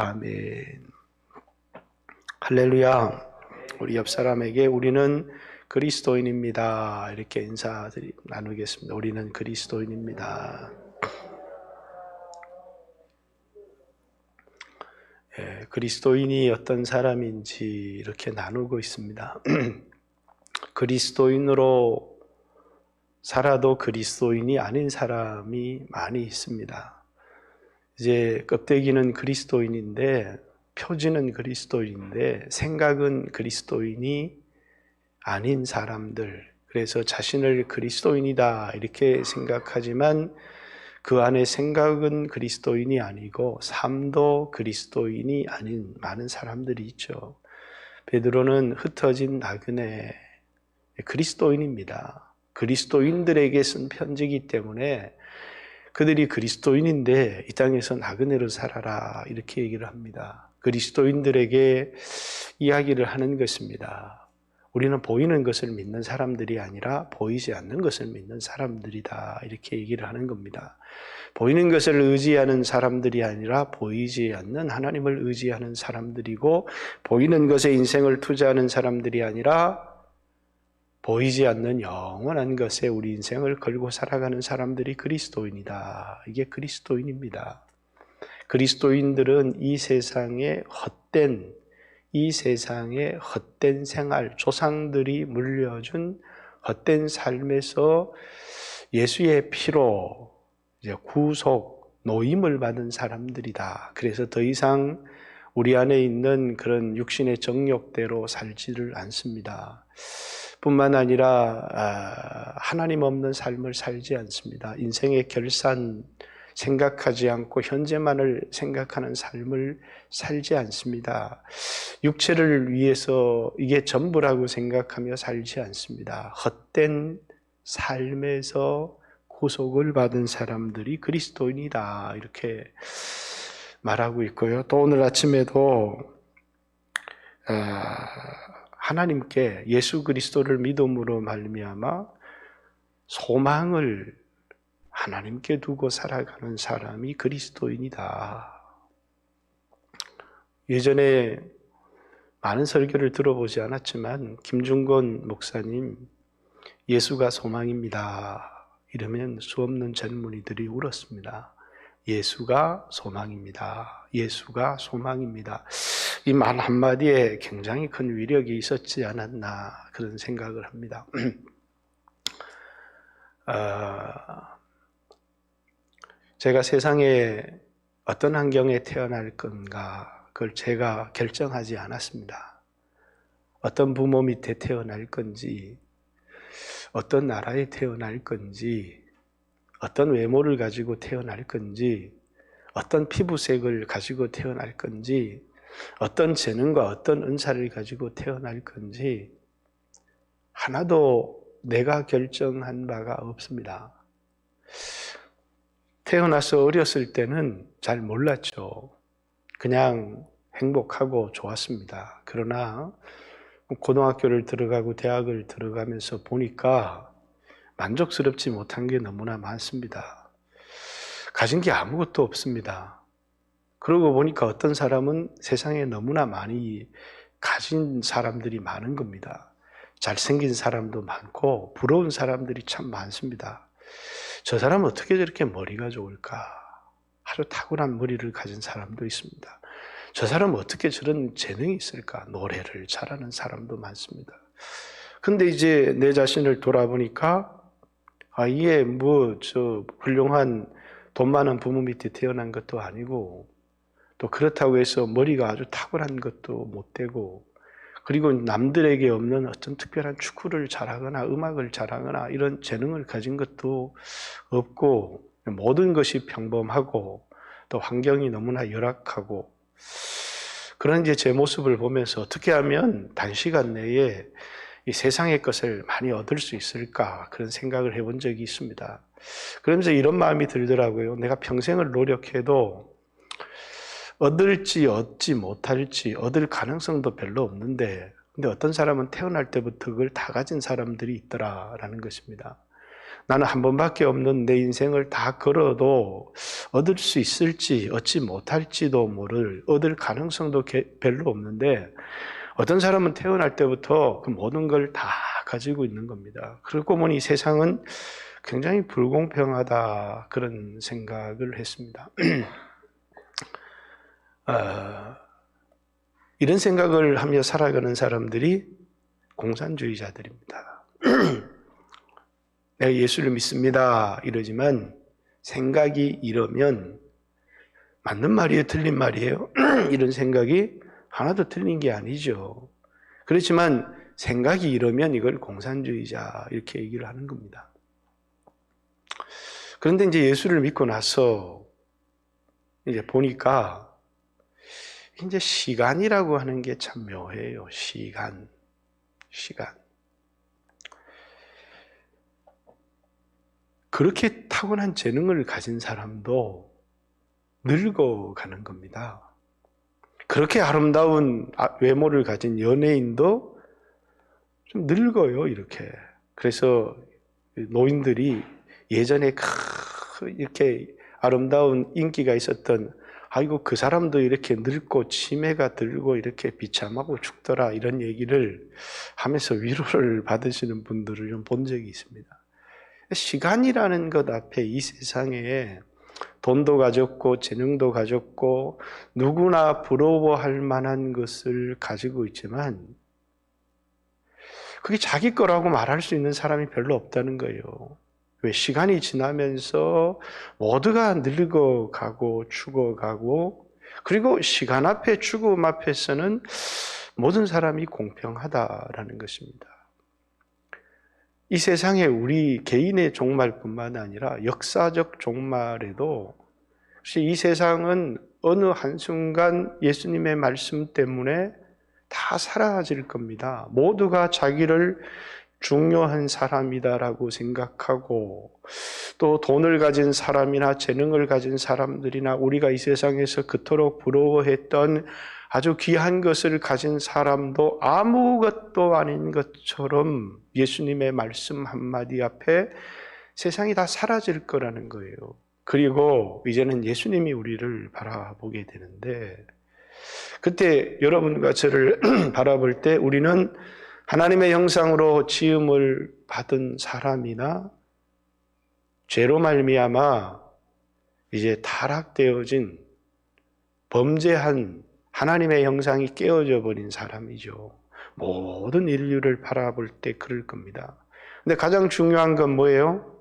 아멘. 할렐루야. 우리 옆 사람에게 우리는 그리스도인입니다. 이렇게 인사 나누겠습니다. 우리는 그리스도인입니다. 그리스도인이 어떤 사람인지 이렇게 나누고 있습니다. 그리스도인으로 살아도 그리스도인이 아닌 사람이 많이 있습니다. 이제 껍데기는 그리스도인인데, 표지는 그리스도인인데 생각은 그리스도인이 아닌 사람들, 그래서 자신을 그리스도인이다 이렇게 생각하지만 그 안에 생각은 그리스도인이 아니고 삶도 그리스도인이 아닌 많은 사람들이 있죠. 베드로는 흩어진 나그네 그리스도인입니다. 그리스도인들에게 쓴 편지이기 때문에 그들이 그리스도인인데 이 땅에서 나그네로 살아라 이렇게 얘기를 합니다. 그리스도인들에게 이야기를 하는 것입니다. 우리는 보이는 것을 믿는 사람들이 아니라 보이지 않는 것을 믿는 사람들이다 이렇게 얘기를 하는 겁니다. 보이는 것을 의지하는 사람들이 아니라 보이지 않는 하나님을 의지하는 사람들이고, 보이는 것에 인생을 투자하는 사람들이 아니라 보이지 않는 영원한 것에 우리 인생을 걸고 살아가는 사람들이 그리스도인이다. 이게 그리스도인입니다. 그리스도인들은 이 세상의 헛된 생활, 조상들이 물려준 헛된 삶에서 예수의 피로 이제 구속, 노임을 받은 사람들이다. 그래서 더 이상 우리 안에 있는 그런 육신의 정욕대로 살지를 않습니다. 뿐만 아니라 하나님 없는 삶을 살지 않습니다. 인생의 결산 생각하지 않고 현재만을 생각하는 삶을 살지 않습니다. 육체를 위해서 이게 전부라고 생각하며 살지 않습니다. 헛된 삶에서 구속을 받은 사람들이 그리스도인이다 이렇게 말하고 있고요. 또 오늘 아침에도 하나님께 예수 그리스도를 믿음으로 말미암아 소망을 하나님께 두고 살아가는 사람이 그리스도인이다. 예전에 많은 설교를 들어보지 않았지만 김중건 목사님 예수가 소망입니다 이러면 수없는 젊은이들이 울었습니다. 예수가 소망입니다. 예수가 소망입니다. 이 말 한마디에 굉장히 큰 위력이 있었지 않았나 그런 생각을 합니다. 제가 세상에 어떤 환경에 태어날 건가 그걸 제가 결정하지 않았습니다. 어떤 부모 밑에 태어날 건지, 어떤 나라에 태어날 건지, 어떤 외모를 가지고 태어날 건지, 어떤 피부색을 가지고 태어날 건지, 어떤 재능과 어떤 은사를 가지고 태어날 건지 하나도 내가 결정한 바가 없습니다. 태어나서 어렸을 때는 잘 몰랐죠. 그냥 행복하고 좋았습니다. 그러나 고등학교를 들어가고 대학을 들어가면서 보니까 만족스럽지 못한 게 너무나 많습니다. 가진 게 아무것도 없습니다. 그러고 보니까 어떤 사람은 세상에 너무나 많이 가진 사람들이 많은 겁니다. 잘생긴 사람도 많고 부러운 사람들이 참 많습니다. 저 사람은 어떻게 저렇게 머리가 좋을까? 아주 탁월한 머리를 가진 사람도 있습니다. 저 사람은 어떻게 저런 재능이 있을까? 노래를 잘하는 사람도 많습니다. 근데 이제 내 자신을 돌아보니까 이게 훌륭한 돈 많은 부모 밑에 태어난 것도 아니고, 또 그렇다고 해서 머리가 아주 탁월한 것도 못 되고, 그리고 남들에게 없는 어떤 특별한 축구를 잘하거나 음악을 잘하거나 이런 재능을 가진 것도 없고, 모든 것이 평범하고 또 환경이 너무나 열악하고, 그런 이제 제 모습을 보면서 어떻게 하면 단시간 내에 이 세상의 것을 많이 얻을 수 있을까 그런 생각을 해본 적이 있습니다. 그러면서 이런 마음이 들더라고요. 내가 평생을 노력해도 얻을지 얻지 못할지 얻을 가능성도 별로 없는데, 근데 어떤 사람은 태어날 때부터 그걸 다 가진 사람들이 있더라라는 것입니다. 나는 한 번밖에 없는 내 인생을 다 걸어도 얻을 수 있을지 얻지 못할지도 모를, 얻을 가능성도 별로 없는데 어떤 사람은 태어날 때부터 그 모든 걸 다 가지고 있는 겁니다. 그러고 보니 세상은 굉장히 불공평하다, 그런 생각을 했습니다. 이런 생각을 하며 살아가는 사람들이 공산주의자들입니다. 내가 예수를 믿습니다 이러지만 생각이 이러면 맞는 말이에요, 틀린 말이에요? 이런 생각이 하나도 틀린 게 아니죠. 그렇지만 생각이 이러면 이걸 공산주의자 이렇게 얘기를 하는 겁니다. 그런데 이제 예수를 믿고 나서 이제 보니까 이제 시간이라고 하는 게 참 묘해요. 시간. 그렇게 타고난 재능을 가진 사람도 늙어가는 겁니다. 그렇게 아름다운 외모를 가진 연예인도 좀 늙어요, 이렇게. 그래서 노인들이 예전에 이렇게 아름다운 인기가 있었던, 아이고 그 사람도 이렇게 늙고 치매가 들고 이렇게 비참하고 죽더라, 이런 얘기를 하면서 위로를 받으시는 분들을 좀 본 적이 있습니다. 시간이라는 것 앞에 이 세상에 돈도 가졌고 재능도 가졌고 누구나 부러워할 만한 것을 가지고 있지만 그게 자기 거라고 말할 수 있는 사람이 별로 없다는 거예요. 왜? 시간이 지나면서 모두가 늙어가고 죽어가고, 그리고 시간 앞에, 죽음 앞에서는 모든 사람이 공평하다라는 것입니다. 이 세상에 우리 개인의 종말뿐만 아니라 역사적 종말에도 혹시 이 세상은 어느 한순간 예수님의 말씀 때문에 다 사라질 겁니다. 모두가 자기를 중요한 사람이다라고 생각하고, 또 돈을 가진 사람이나 재능을 가진 사람들이나 우리가 이 세상에서 그토록 부러워했던 아주 귀한 것을 가진 사람도 아무것도 아닌 것처럼 예수님의 말씀 한마디 앞에 세상이 다 사라질 거라는 거예요. 그리고 이제는 예수님이 우리를 바라보게 되는데, 그때 여러분과 저를 바라볼 때 우리는 하나님의 형상으로 지음을 받은 사람이나 죄로 말미암아 이제 타락되어진 범죄한 하나님의 형상이 깨어져 버린 사람이죠. 모든 인류를 바라볼 때 그럴 겁니다. 근데 가장 중요한 건 뭐예요?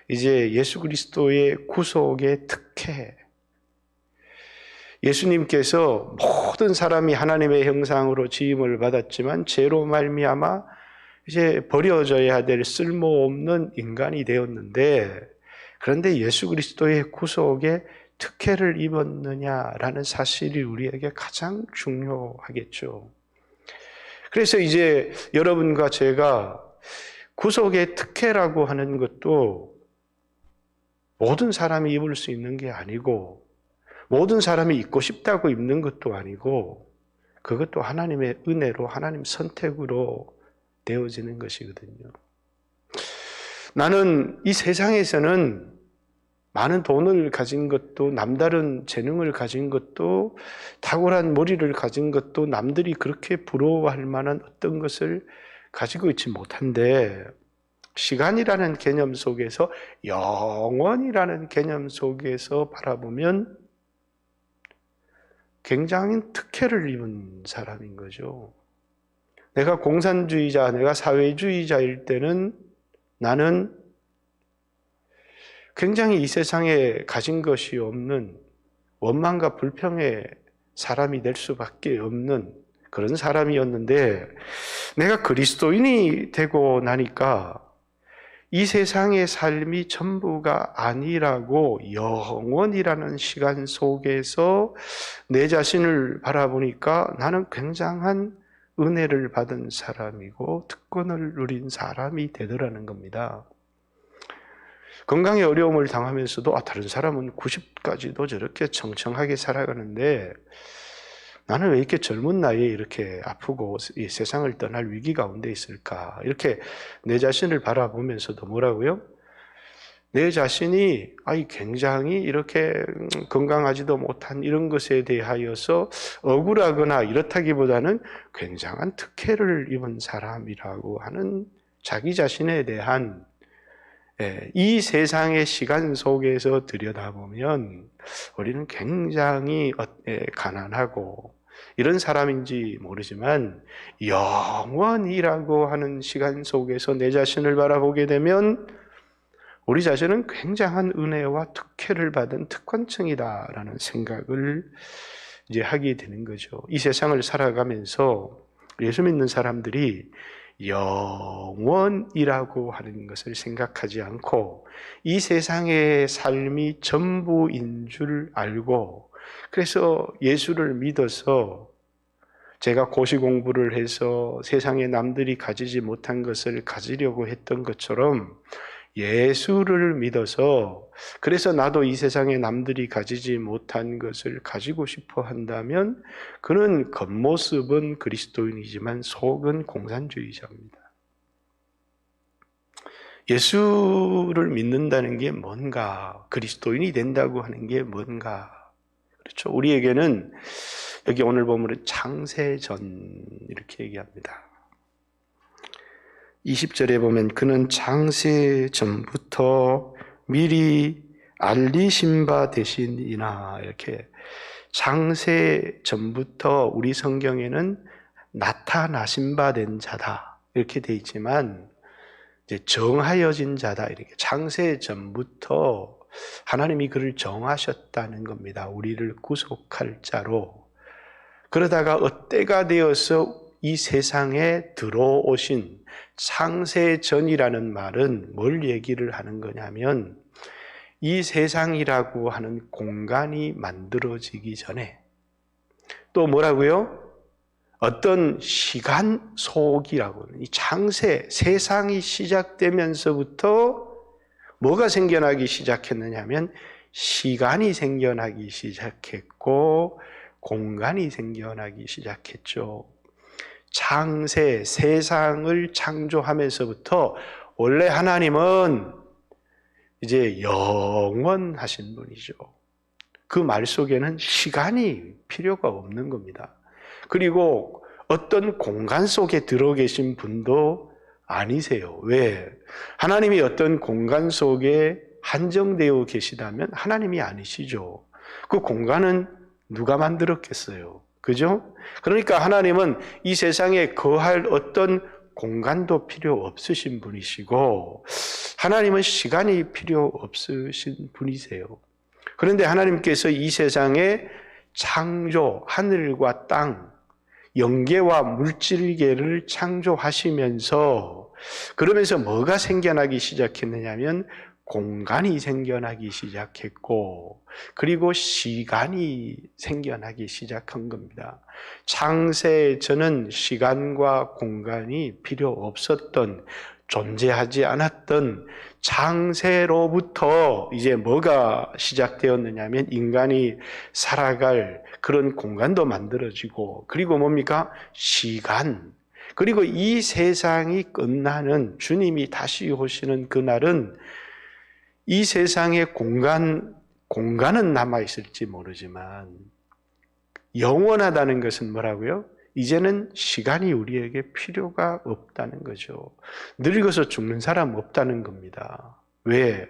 이제 예수 그리스도의 구속의 특혜. 예수님께서 모든 사람이 하나님의 형상으로 지음을 받았지만 죄로 말미암아 이제 버려져야 될 쓸모없는 인간이 되었는데, 그런데 예수 그리스도의 구속에 특혜를 입었느냐라는 사실이 우리에게 가장 중요하겠죠. 그래서 이제 여러분과 제가 구속의 특혜라고 하는 것도 모든 사람이 입을 수 있는 게 아니고, 모든 사람이 입고 싶다고 입는 것도 아니고, 그것도 하나님의 은혜로, 하나님 선택으로 되어지는 것이거든요. 나는 이 세상에서는 많은 돈을 가진 것도, 남다른 재능을 가진 것도, 탁월한 머리를 가진 것도, 남들이 그렇게 부러워할 만한 어떤 것을 가지고 있지 못한데, 시간이라는 개념 속에서, 영원이라는 개념 속에서 바라보면 굉장히 특혜를 입은 사람인 거죠. 내가 공산주의자, 내가 사회주의자일 때는 나는 굉장히 이 세상에 가진 것이 없는 원망과 불평의 사람이 될 수밖에 없는 그런 사람이었는데, 내가 그리스도인이 되고 나니까 이 세상의 삶이 전부가 아니라고 영원이라는 시간 속에서 내 자신을 바라보니까 나는 굉장한 은혜를 받은 사람이고 특권을 누린 사람이 되더라는 겁니다. 건강에 어려움을 당하면서도 다른 사람은 90까지도 저렇게 청청하게 살아가는데 나는 왜 이렇게 젊은 나이에 이렇게 아프고 이 세상을 떠날 위기 가운데 있을까? 이렇게 내 자신을 바라보면서도 뭐라고요? 내 자신이 굉장히 이렇게 건강하지도 못한 이런 것에 대하여서 억울하거나 이렇다기보다는 굉장한 특혜를 입은 사람이라고 하는 자기 자신에 대한 이 세상의 시간 속에서 들여다보면 우리는 굉장히 가난하고 이런 사람인지 모르지만 영원이라고 하는 시간 속에서 내 자신을 바라보게 되면 우리 자신은 굉장한 은혜와 특혜를 받은 특권층이다라는 생각을 이제 하게 되는 거죠. 이 세상을 살아가면서 예수 믿는 사람들이 영원이라고 하는 것을 생각하지 않고 이 세상의 삶이 전부인 줄 알고, 그래서 예수를 믿어서 제가 고시 공부를 해서 세상에 남들이 가지지 못한 것을 가지려고 했던 것처럼 예수를 믿어서 그래서 나도 이 세상에 남들이 가지지 못한 것을 가지고 싶어 한다면 그는 겉모습은 그리스도인이지만 속은 공산주의자입니다. 예수를 믿는다는 게 뭔가, 그리스도인이 된다고 하는 게 뭔가, 그렇죠? 우리에게는 여기 오늘 보면 창세전 이렇게 얘기합니다. 20절에 보면 그는 창세 전부터 미리 알리신 바 되시니나, 이렇게 창세 전부터 우리 성경에는 나타나신 바 된 자다 이렇게 돼 있지만 이제 정하여진 자다, 이렇게 창세 전부터 하나님이 그를 정하셨다는 겁니다. 우리를 구속할 자로. 그러다가 때가 되어서 이 세상에 들어오신, 창세전이라는 말은 뭘 얘기를 하는 거냐면 이 세상이라고 하는 공간이 만들어지기 전에 또 뭐라고요? 어떤 시간 속이라고, 이 창세, 세상이 시작되면서부터 뭐가 생겨나기 시작했느냐 하면 시간이 생겨나기 시작했고 공간이 생겨나기 시작했죠. 창세, 세상을 창조하면서부터 원래 하나님은 이제 영원하신 분이죠. 그 말 속에는 시간이 필요가 없는 겁니다. 그리고 어떤 공간 속에 들어 계신 분도 아니세요. 왜? 하나님이 어떤 공간 속에 한정되어 계시다면 하나님이 아니시죠. 그 공간은 누가 만들었겠어요? 그죠? 그러니까 하나님은 이 세상에 거할 어떤 공간도 필요 없으신 분이시고 하나님은 시간이 필요 없으신 분이세요. 그런데 하나님께서 이 세상에 창조, 하늘과 땅, 영계와 물질계를 창조하시면서 그러면서 뭐가 생겨나기 시작했느냐면 공간이 생겨나기 시작했고 그리고 시간이 생겨나기 시작한 겁니다. 창세전은 시간과 공간이 필요 없었던, 존재하지 않았던 창세로부터 이제 뭐가 시작되었느냐면 인간이 살아갈 그런 공간도 만들어지고 그리고 뭡니까? 시간. 그리고 이 세상이 끝나는, 주님이 다시 오시는 그날은 이 세상의 공간은 남아있을지 모르지만 영원하다는 것은 뭐라고요? 이제는 시간이 우리에게 필요가 없다는 거죠. 늙어서 죽는 사람 없다는 겁니다. 왜?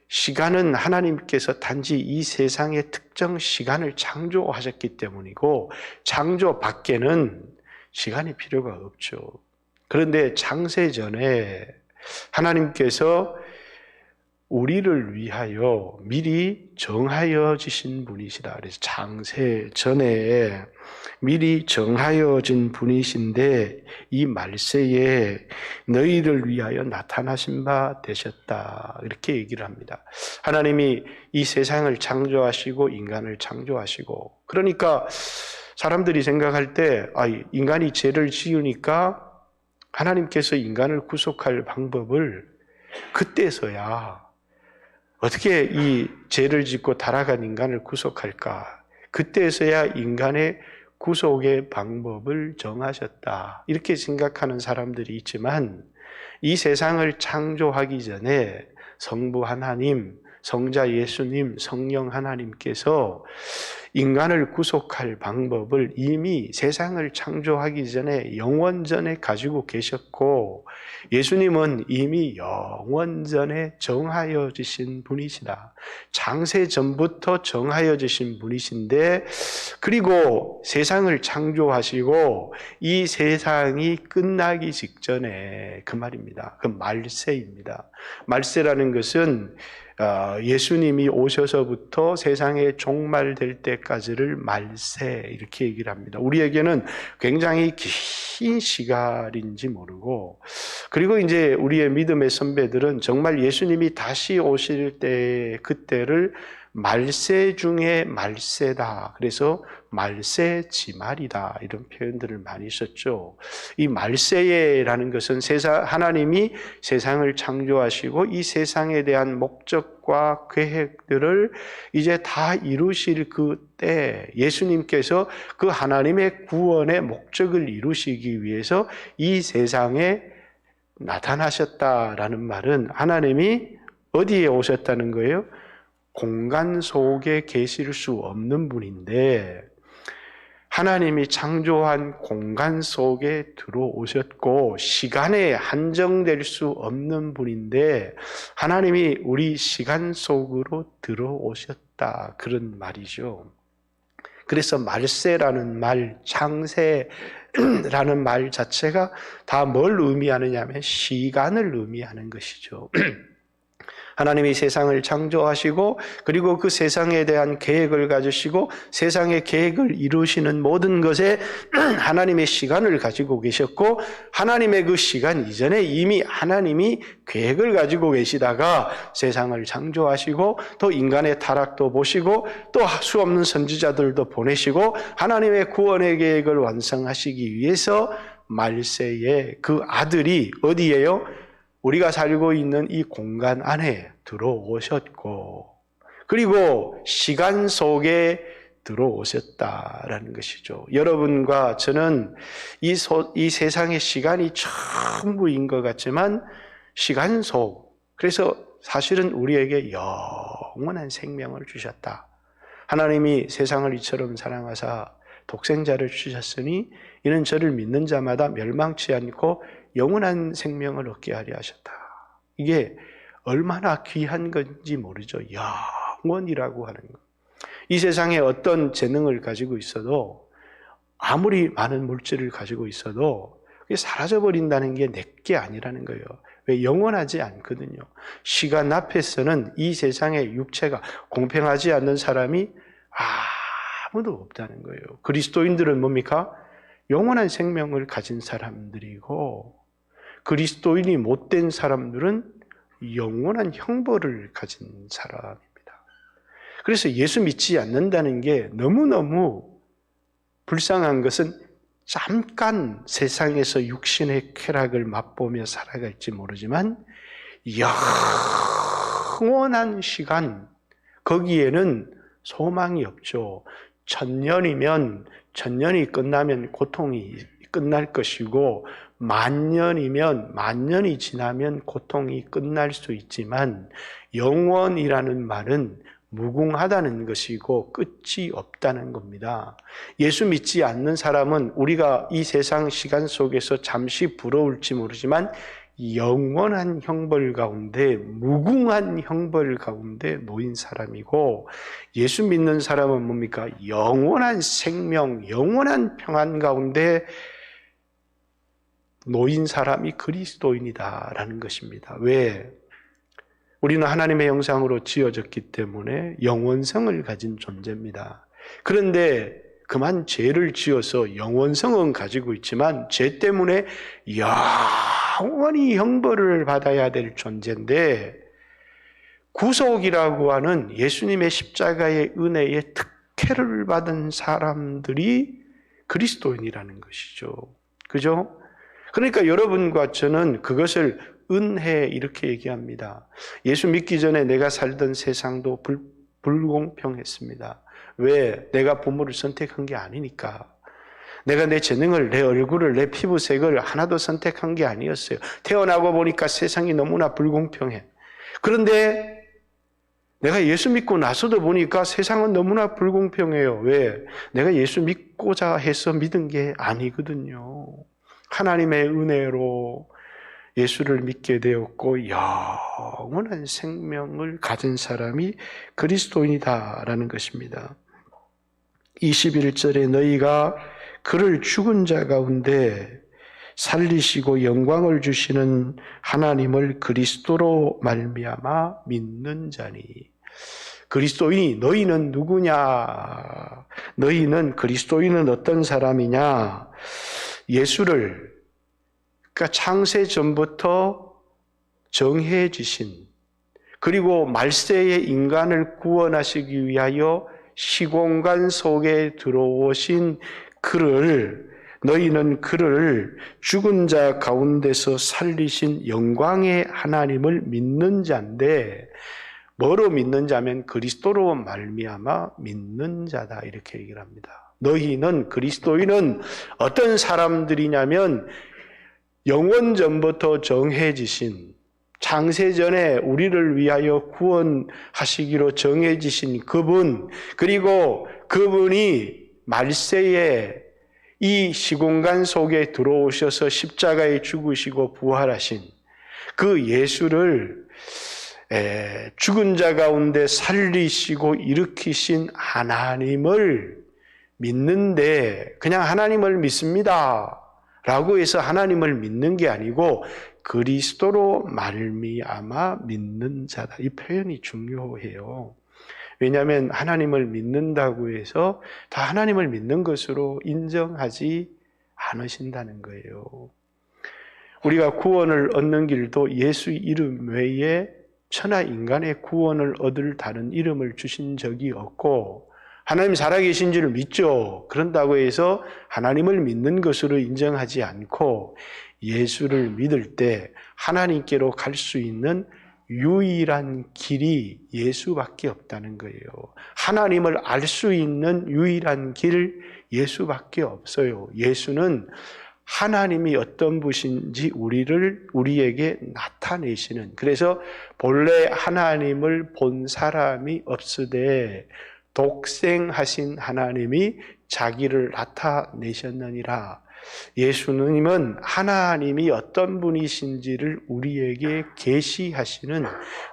시간은 하나님께서 단지 이 세상의 특정 시간을 창조하셨기 때문이고 창조 밖에는 시간이 필요가 없죠. 그런데 창세전에 하나님께서 우리를 위하여 미리 정하여지신 분이시다. 그래서 창세전에 미리 정하여진 분이신데 이 말세에 너희를 위하여 나타나신 바 되셨다. 이렇게 얘기를 합니다. 하나님이 이 세상을 창조하시고 인간을 창조하시고, 그러니까 사람들이 생각할 때 인간이 죄를 지으니까 하나님께서 인간을 구속할 방법을 그때서야 어떻게 이 죄를 짓고 타락한 인간을 구속할까? 그때서야 인간의 구속의 방법을 정하셨다. 이렇게 생각하는 사람들이 있지만 이 세상을 창조하기 전에 성부 하나님, 성자 예수님, 성령 하나님께서 인간을 구속할 방법을 이미 세상을 창조하기 전에 영원전에 가지고 계셨고, 예수님은 이미 영원전에 정하여지신 분이시다. 창세 전부터 정하여지신 분이신데, 그리고 세상을 창조하시고 이 세상이 끝나기 직전에, 그 말입니다. 그 말세입니다. 말세라는 것은 예수님이 오셔서부터 세상에 종말될 때까지를 말세 이렇게 얘기를 합니다. 우리에게는 굉장히 긴 시간인지 모르고, 그리고 이제 우리의 믿음의 선배들은 정말 예수님이 다시 오실 때 그때를 말세 중에 말세다. 그래서 말세지말이다. 이런 표현들을 많이 썼죠. 이 말세라는 것은 하나님이 세상을 창조하시고 이 세상에 대한 목적과 계획들을 이제 다 이루실 그때 예수님께서 그 하나님의 구원의 목적을 이루시기 위해서 이 세상에 나타나셨다라는 말은 하나님이 어디에 오셨다는 거예요? 공간 속에 계실 수 없는 분인데 하나님이 창조한 공간 속에 들어오셨고 시간에 한정될 수 없는 분인데 하나님이 우리 시간 속으로 들어오셨다. 그런 말이죠. 그래서 말세라는 말, 창세라는 말 자체가 다 뭘 의미하느냐 하면 시간을 의미하는 것이죠. 하나님이 세상을 창조하시고 그리고 그 세상에 대한 계획을 가지시고 세상의 계획을 이루시는 모든 것에 하나님의 시간을 가지고 계셨고 하나님의 그 시간 이전에 이미 하나님이 계획을 가지고 계시다가 세상을 창조하시고 또 인간의 타락도 보시고 또 수 없는 선지자들도 보내시고 하나님의 구원의 계획을 완성하시기 위해서 말세에 그 아들이 어디예요? 우리가 살고 있는 이 공간 안에 들어오셨고 그리고 시간 속에 들어오셨다라는 것이죠. 여러분과 저는 이 세상의 시간이 전부인 것 같지만 시간 속, 그래서 사실은 우리에게 영원한 생명을 주셨다. 하나님이 세상을 이처럼 사랑하사 독생자를 주셨으니 이는 저를 믿는 자마다 멸망치 않고 영원한 생명을 얻게 하려 하셨다. 이게 얼마나 귀한 건지 모르죠. 영원이라고 하는 것. 이 세상에 어떤 재능을 가지고 있어도 아무리 많은 물질을 가지고 있어도 그게 사라져버린다는 게 내게 아니라는 거예요. 왜? 영원하지 않거든요. 시간 앞에서는 이 세상의 육체가 공평하지 않는 사람이 아무도 없다는 거예요. 그리스도인들은 뭡니까? 영원한 생명을 가진 사람들이고 그리스도인이 못된 사람들은 영원한 형벌을 가진 사람입니다. 그래서 예수 믿지 않는다는 게 너무너무 불쌍한 것은 잠깐 세상에서 육신의 쾌락을 맛보며 살아갈지 모르지만 영원한 시간, 거기에는 소망이 없죠. 1000년이면 1000년이 끝나면 고통이 끝날 것이고 10,000년이면 10,000년이 지나면 고통이 끝날 수 있지만 영원이라는 말은 무궁하다는 것이고 끝이 없다는 겁니다. 예수 믿지 않는 사람은 우리가 이 세상 시간 속에서 잠시 부러울지 모르지만 영원한 형벌 가운데 무궁한 형벌 가운데 놓인 사람이고 예수 믿는 사람은 뭡니까? 영원한 생명, 영원한 평안 가운데 놓인 사람이 그리스도인이다라는 것입니다. 왜? 우리는 하나님의 형상으로 지어졌기 때문에 영원성을 가진 존재입니다. 그런데 그만 죄를 지어서 영원성은 가지고 있지만 죄 때문에 영원히 형벌을 받아야 될 존재인데 구속이라고 하는 예수님의 십자가의 은혜에 특혜를 받은 사람들이 그리스도인이라는 것이죠. 그죠? 그러니까 여러분과 저는 그것을 은혜 이렇게 얘기합니다. 예수 믿기 전에 내가 살던 세상도 불공평했습니다. 왜? 내가 부모를 선택한 게 아니니까. 내가 내 재능을, 내 얼굴을, 내 피부색을 하나도 선택한 게 아니었어요. 태어나고 보니까 세상이 너무나 불공평해. 그런데 내가 예수 믿고 나서도 보니까 세상은 너무나 불공평해요. 왜? 내가 예수 믿고자 해서 믿은 게 아니거든요. 하나님의 은혜로 예수를 믿게 되었고 영원한 생명을 가진 사람이 그리스도인이다라는 것입니다. 21절에 너희가 그를 죽은 자 가운데 살리시고 영광을 주시는 하나님을 그리스도로 말미암아 믿는 자니. 그리스도인이 너희는 누구냐? 너희는 그리스도인은 어떤 사람이냐? 예수를 그러니까 창세 전부터 정해 주신 그리고 말세의 인간을 구원하시기 위하여 시공간 속에 들어오신 그를 너희는 그를 죽은 자 가운데서 살리신 영광의 하나님을 믿는 자인데 뭐로 믿는 자면 그리스도로 말미암아 믿는 자다 이렇게 얘기를 합니다. 너희는 그리스도인은 어떤 사람들이냐면 영원 전부터 정해지신 창세전에 우리를 위하여 구원하시기로 정해지신 그분 그리고 그분이 말세에 이 시공간 속에 들어오셔서 십자가에 죽으시고 부활하신 그 예수를 죽은 자 가운데 살리시고 일으키신 하나님을 믿는데 그냥 하나님을 믿습니다 라고 해서 하나님을 믿는 게 아니고 그리스도로 말미암아 믿는 자다. 이 표현이 중요해요. 왜냐하면 하나님을 믿는다고 해서 다 하나님을 믿는 것으로 인정하지 않으신다는 거예요. 우리가 구원을 얻는 길도 예수 이름 외에 천하 인간의 구원을 얻을 다른 이름을 주신 적이 없고 하나님 살아계신 줄을 믿죠. 그런다고 해서 하나님을 믿는 것으로 인정하지 않고 예수를 믿을 때 하나님께로 갈 수 있는 유일한 길이 예수밖에 없다는 거예요. 하나님을 알 수 있는 유일한 길 예수밖에 없어요. 예수는 하나님이 어떤 분인지 우리에게 나타내시는 그래서 본래 하나님을 본 사람이 없으되 독생하신 하나님이 자기를 나타내셨느니라. 예수님은 하나님이 어떤 분이신지를 우리에게 계시하시는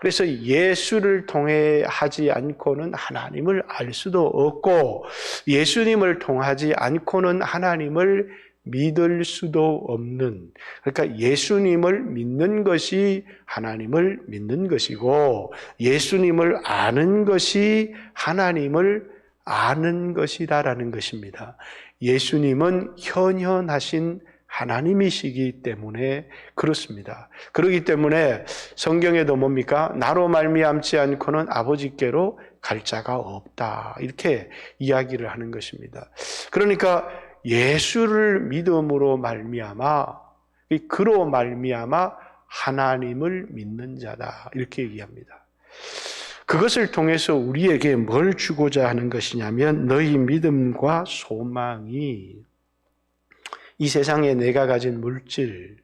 그래서 예수를 통해 하지 않고는 하나님을 알 수도 없고 예수님을 통하지 않고는 하나님을 믿을 수도 없는 그러니까 예수님을 믿는 것이 하나님을 믿는 것이고 예수님을 아는 것이 하나님을 아는 것이다라는 것입니다. 예수님은 현현하신 하나님이시기 때문에 그렇습니다. 그렇기 때문에 성경에도 뭡니까? 나로 말미암지 않고는 아버지께로 갈 자가 없다. 이렇게 이야기를 하는 것입니다. 그러니까 예수를 믿음으로 말미암아 그로 말미암아 하나님을 믿는 자다. 이렇게 얘기합니다. 그것을 통해서 우리에게 뭘 주고자 하는 것이냐면 너희 믿음과 소망이 이 세상에 내가 가진 물질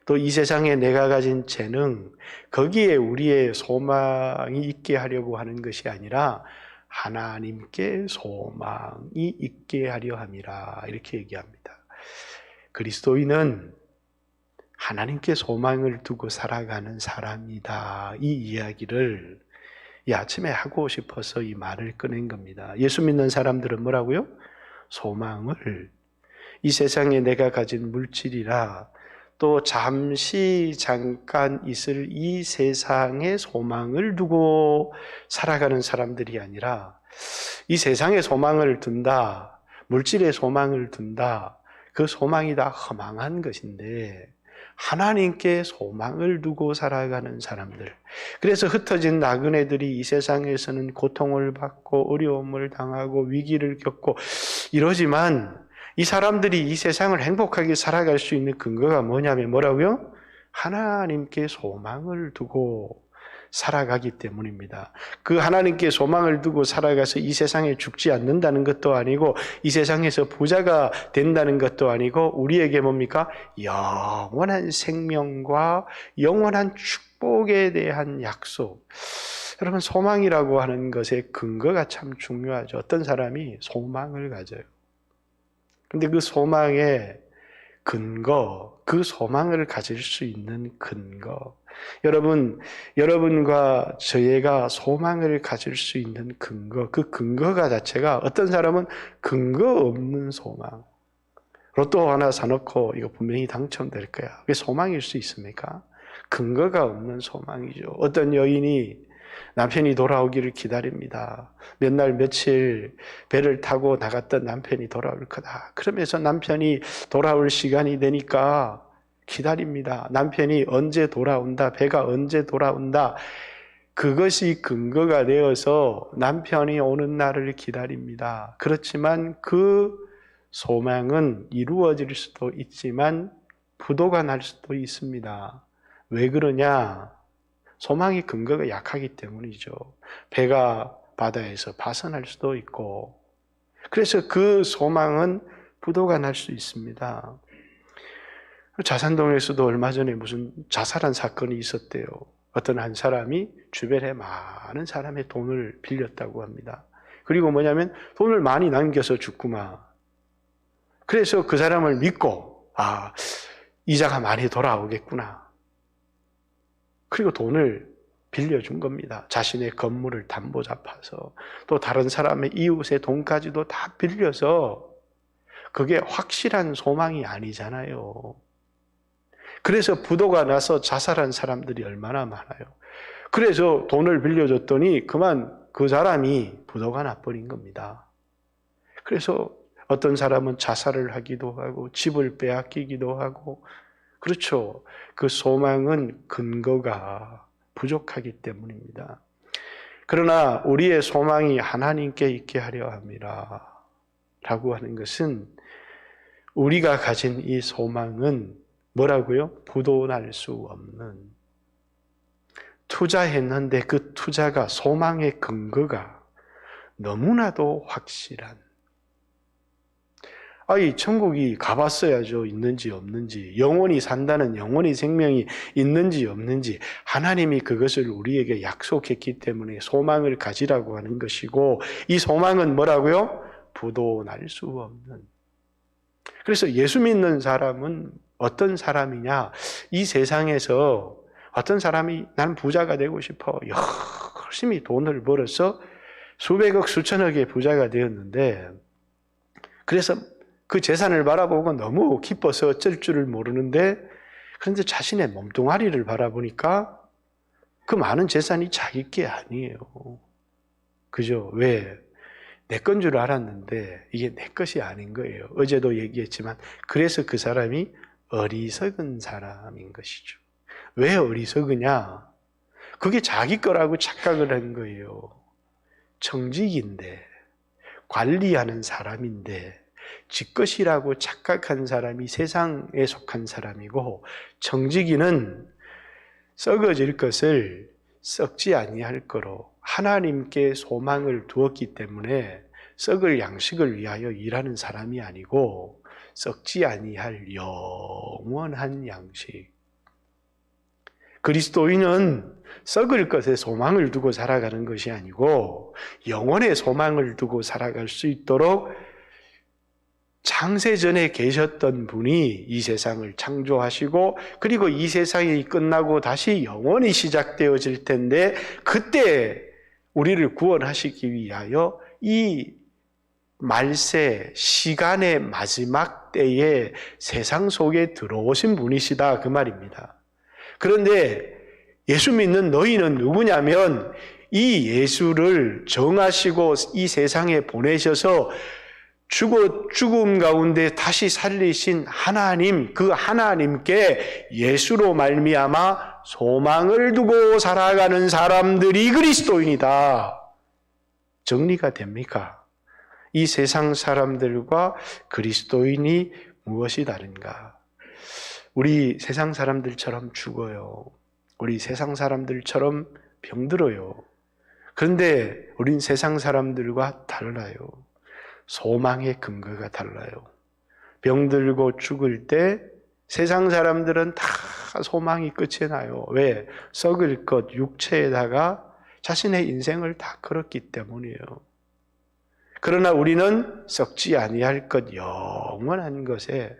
또 이 세상에 내가 가진 재능 거기에 우리의 소망이 있게 하려고 하는 것이 아니라 하나님께 소망이 있게 하려 함이라 이렇게 얘기합니다. 그리스도인은 하나님께 소망을 두고 살아가는 사람이다. 이 이야기를 이 아침에 하고 싶어서 이 말을 꺼낸 겁니다. 예수 믿는 사람들은 뭐라고요? 소망을 이 세상에 내가 가진 물질이라 또 잠깐 있을 이 세상의 소망을 두고 살아가는 사람들이 아니라 이 세상의 소망을 둔다, 물질의 소망을 둔다, 그 소망이 다 허망한 것인데 하나님께 소망을 두고 살아가는 사람들. 그래서 흩어진 나그네들이 이 세상에서는 고통을 받고 어려움을 당하고 위기를 겪고 이러지만 이 사람들이 이 세상을 행복하게 살아갈 수 있는 근거가 뭐냐면 뭐라고요? 하나님께 소망을 두고 살아가기 때문입니다. 그 하나님께 소망을 두고 살아가서 이 세상에 죽지 않는다는 것도 아니고 이 세상에서 부자가 된다는 것도 아니고 우리에게 뭡니까? 영원한 생명과 영원한 축복에 대한 약속. 여러분, 소망이라고 하는 것의 근거가 참 중요하죠. 어떤 사람이 소망을 가져요. 근데 그 소망의 근거, 그 소망을 가질 수 있는 근거. 여러분과 저희가 소망을 가질 수 있는 근거, 그 근거가 자체가 어떤 사람은 근거 없는 소망. 로또 하나 사놓고 이거 분명히 당첨될 거야. 그게 소망일 수 있습니까? 근거가 없는 소망이죠. 어떤 여인이 남편이 돌아오기를 기다립니다. 몇 날 며칠 배를 타고 나갔던 남편이 돌아올 거다. 그러면서 남편이 돌아올 시간이 되니까 기다립니다. 남편이 언제 돌아온다, 배가 언제 돌아온다. 그것이 근거가 되어서 남편이 오는 날을 기다립니다. 그렇지만 그 소망은 이루어질 수도 있지만 부도가 날 수도 있습니다. 왜 그러냐? 소망의 근거가 약하기 때문이죠. 배가 바다에서 파손할 수도 있고, 그래서 그 소망은 부도가 날 수 있습니다. 자산동에서도 얼마 전에 무슨 자살한 사건이 있었대요. 어떤 한 사람이 주변에 많은 사람의 돈을 빌렸다고 합니다. 그리고 뭐냐면 돈을 많이 남겨서 죽구만. 그래서 그 사람을 믿고 이자가 많이 돌아오겠구나. 그리고 돈을 빌려준 겁니다. 자신의 건물을 담보 잡아서 또 다른 사람의 이웃의 돈까지도 다 빌려서 그게 확실한 소망이 아니잖아요. 그래서 부도가 나서 자살한 사람들이 얼마나 많아요. 그래서 돈을 빌려줬더니 그만 그 사람이 부도가 나버린 겁니다. 그래서 어떤 사람은 자살을 하기도 하고 집을 빼앗기기도 하고, 그렇죠. 그 소망은 근거가 부족하기 때문입니다. 그러나 우리의 소망이 하나님께 있게 하려 함이라 라고 하는 것은 우리가 가진 이 소망은 뭐라고요? 부도날 수 없는, 투자했는데 그 투자가 소망의 근거가 너무나도 확실한, 이 천국이 가봤어야죠. 있는지 없는지, 영원히 산다는 영원히 생명이 있는지 없는지 하나님이 그것을 우리에게 약속했기 때문에 소망을 가지라고 하는 것이고, 이 소망은 뭐라고요? 부도날 수 없는. 그래서 예수 믿는 사람은 어떤 사람이냐? 이 세상에서 어떤 사람이 나는 부자가 되고 싶어, 열심히 돈을 벌어서 수백억 수천억의 부자가 되었는데, 그래서 그 재산을 바라보고 너무 기뻐서 어쩔 줄을 모르는데, 그런데 자신의 몸뚱아리를 바라보니까 그 많은 재산이 자기 게 아니에요. 그죠? 왜? 내 건 줄 알았는데 이게 내 것이 아닌 거예요. 어제도 얘기했지만 그래서 그 사람이 어리석은 사람인 것이죠. 왜 어리석으냐? 그게 자기 거라고 착각을 한 거예요. 청직인데, 관리하는 사람인데 지 것이라고 착각한 사람이 세상에 속한 사람이고, 청지기는 썩어질 것을 썩지 아니할 거로 하나님께 소망을 두었기 때문에 썩을 양식을 위하여 일하는 사람이 아니고 썩지 아니할 영원한 양식. 그리스도인은 썩을 것에 소망을 두고 살아가는 것이 아니고 영원의 소망을 두고 살아갈 수 있도록 창세전에 계셨던 분이 이 세상을 창조하시고, 그리고 이 세상이 끝나고 다시 영원히 시작되어질 텐데 그때 우리를 구원하시기 위하여 이 말세 시간의 마지막 때에 세상 속에 들어오신 분이시다, 그 말입니다. 그런데 예수 믿는 너희는 누구냐면 이 예수를 정하시고 이 세상에 보내셔서 죽음 가운데 다시 살리신 하나님, 그 하나님께 예수로 말미암아 소망을 두고 살아가는 사람들이 그리스도인이다. 정리가 됩니까? 이 세상 사람들과 그리스도인이 무엇이 다른가? 우리 세상 사람들처럼 죽어요. 우리 세상 사람들처럼 병들어요. 그런데 우린 세상 사람들과 달라요. 소망의 근거가 달라요. 병들고 죽을 때 세상 사람들은 다 소망이 끝이 나요. 왜? 썩을 것 육체에다가 자신의 인생을 다 걸었기 때문이에요. 그러나 우리는 썩지 아니할 것 영원한 것에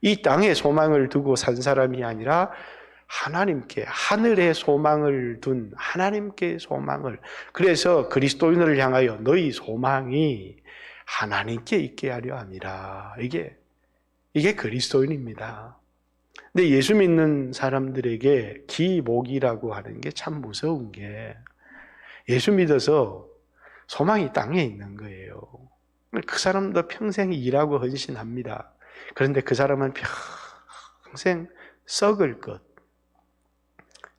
이 땅에 소망을 두고 산 사람이 아니라 하나님께, 하늘에 소망을 둔 하나님께 소망을, 그래서 그리스도인을 향하여 너희 소망이 하나님께 있게 하려 함이라. 이게 그리스도인입니다. 근데 예수 믿는 사람들에게 기목이라고 하는 게 참 무서운 게, 예수 믿어서 소망이 땅에 있는 거예요. 그 사람도 평생 일하고 헌신합니다. 그런데 그 사람은 평생 썩을 것,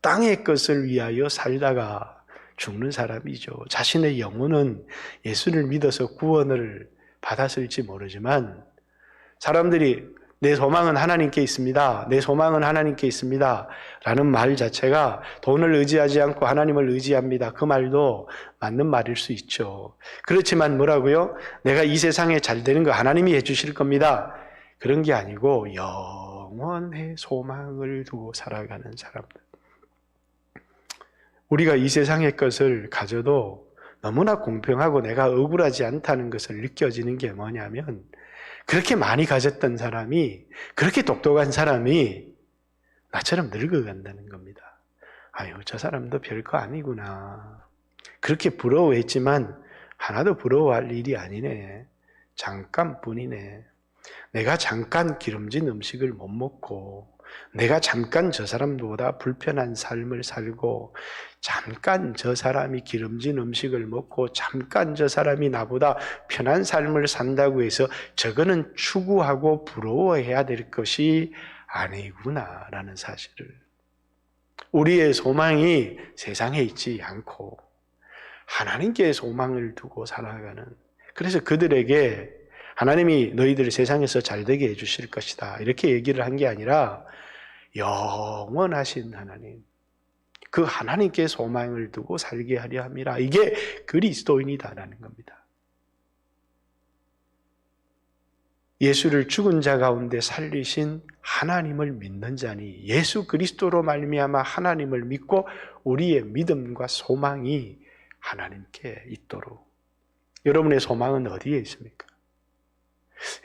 땅의 것을 위하여 살다가 죽는 사람이죠. 자신의 영혼은 예수를 믿어서 구원을 받았을지 모르지만, 사람들이 내 소망은 하나님께 있습니다, 내 소망은 하나님께 있습니다 라는 말 자체가 돈을 의지하지 않고 하나님을 의지합니다, 그 말도 맞는 말일 수 있죠. 그렇지만 뭐라고요? 내가 이 세상에 잘 되는 거 하나님이 해주실 겁니다, 그런 게 아니고 영원의 소망을 두고 살아가는 사람들. 우리가 이 세상의 것을 가져도 너무나 공평하고 내가 억울하지 않다는 것을 느껴지는 게 뭐냐면, 그렇게 많이 가졌던 사람이, 그렇게 똑똑한 사람이 나처럼 늙어간다는 겁니다. 아유, 저 사람도 별거 아니구나. 그렇게 부러워했지만 하나도 부러워할 일이 아니네. 잠깐뿐이네. 내가 잠깐 기름진 음식을 못 먹고, 내가 잠깐 저 사람보다 불편한 삶을 살고, 잠깐 저 사람이 기름진 음식을 먹고, 잠깐 저 사람이 나보다 편한 삶을 산다고 해서 저거는 추구하고 부러워해야 될 것이 아니구나라는 사실을, 우리의 소망이 세상에 있지 않고 하나님께 소망을 두고 살아가는, 그래서 그들에게 하나님이 너희들을 세상에서 잘되게 해주실 것이다 이렇게 얘기를 한 게 아니라, 영원하신 하나님, 그 하나님께 소망을 두고 살게 하려 함이라. 이게 그리스도인이다라는 겁니다. 예수를 죽은 자 가운데 살리신 하나님을 믿는 자니, 예수 그리스도로 말미암아 하나님을 믿고 우리의 믿음과 소망이 하나님께 있도록. 여러분의 소망은 어디에 있습니까?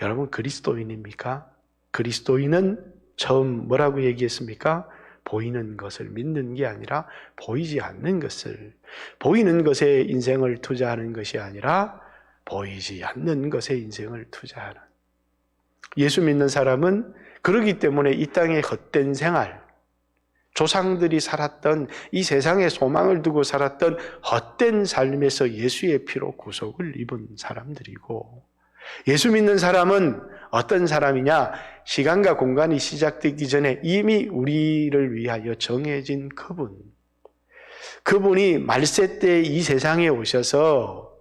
여러분 그리스도인입니까? 그리스도인은 처음 뭐라고 얘기했습니까? 보이는 것을 믿는 게 아니라 보이지 않는 것을, 보이는 것에 인생을 투자하는 것이 아니라 보이지 않는 것에 인생을 투자하는, 예수 믿는 사람은 그러기 때문에 이 땅의 헛된 생활, 조상들이 살았던 이 세상에 소망을 두고 살았던 헛된 삶에서 예수의 피로 구속을 입은 사람들이고, 예수 믿는 사람은 어떤 사람이냐? 시간과 공간이 시작되기 전에 이미 우리를 위하여 정해진 그분이 말세 때 이 세상에 오셔서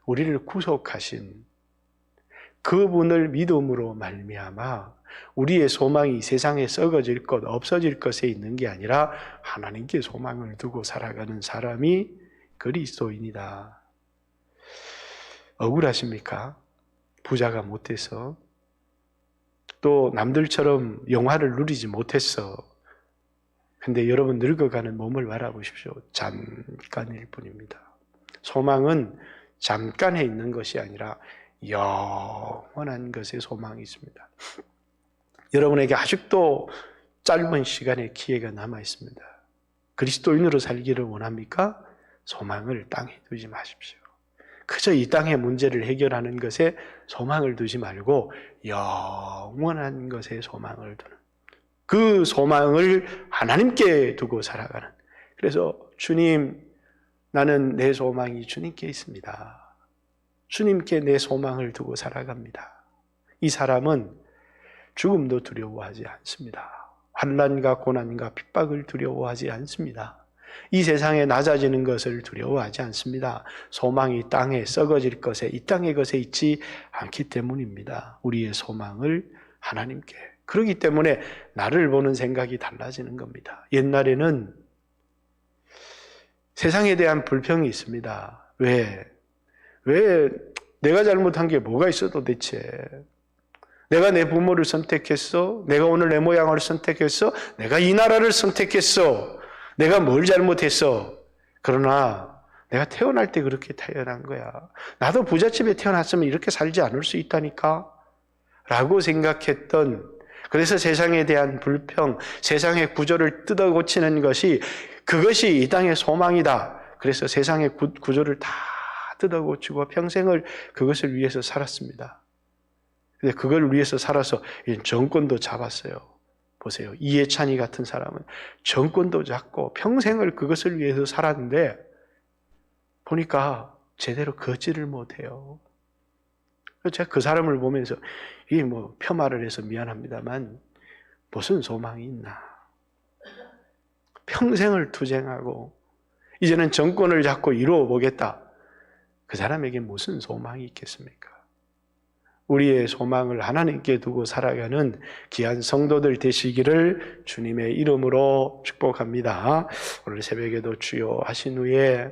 우리를 구속하신 그분을 믿음으로 말미암아 우리의 소망이 세상에 썩어질 것, 없어질 것에 있는 게 아니라 하나님께 소망을 두고 살아가는 사람이 그리스도인이다. 억울하십니까? 부자가 못돼서, 또 남들처럼 영화를 누리지 못했어. 근데 여러분 늙어가는 몸을 바라보십시오. 잠깐일 뿐입니다. 소망은 잠깐에 있는 것이 아니라 영원한 것에 소망이 있습니다. 여러분에게 아직도 짧은 시간의 기회가 남아 있습니다. 그리스도인으로 살기를 원합니까? 소망을 땅에 두지 마십시오. 그저 이 땅의 문제를 해결하는 것에 소망을 두지 말고 영원한 것에 소망을 두는, 그 소망을 하나님께 두고 살아가는. 그래서 주님, 나는 내 소망이 주님께 있습니다. 주님께 내 소망을 두고 살아갑니다. 이 사람은 죽음도 두려워하지 않습니다. 환난과 고난과 핍박을 두려워하지 않습니다. 이 세상에 낮아지는 것을 두려워하지 않습니다. 소망이 땅에 썩어질 것에, 이 땅의 것에 있지 않기 때문입니다. 우리의 소망을 하나님께. 그렇기 때문에 나를 보는 생각이 달라지는 겁니다. 옛날에는 세상에 대한 불평이 있습니다. 왜 내가 잘못한 게 뭐가 있어 도대체? 내가 내 부모를 선택했어? 내가 오늘 내 모양을 선택했어? 내가 이 나라를 선택했어? 내가 뭘 잘못했어? 그러나 내가 태어날 때 그렇게 태어난 거야. 나도 부잣집에 태어났으면 이렇게 살지 않을 수 있다니까? 라고 생각했던, 그래서 세상에 대한 불평, 세상의 구조를 뜯어 고치는 것이, 그것이 이 땅의 소망이다. 그래서 세상의 구조를 다 뜯어 고치고 평생을 그것을 위해서 살았습니다. 근데 그걸 위해서 살아서 정권도 잡았어요. 보세요. 이해찬이 같은 사람은 정권도 잡고 평생을 그것을 위해서 살았는데 보니까 제대로 걷지를 못해요. 제가 그 사람을 보면서 이게 뭐 폄하를 해서 미안합니다만 무슨 소망이 있나. 평생을 투쟁하고 이제는 정권을 잡고 이루어 보겠다. 그 사람에게 무슨 소망이 있겠습니까? 우리의 소망을 하나님께 두고 살아가는 귀한 성도들 되시기를 주님의 이름으로 축복합니다. 오늘 새벽에도 주여 하신 후에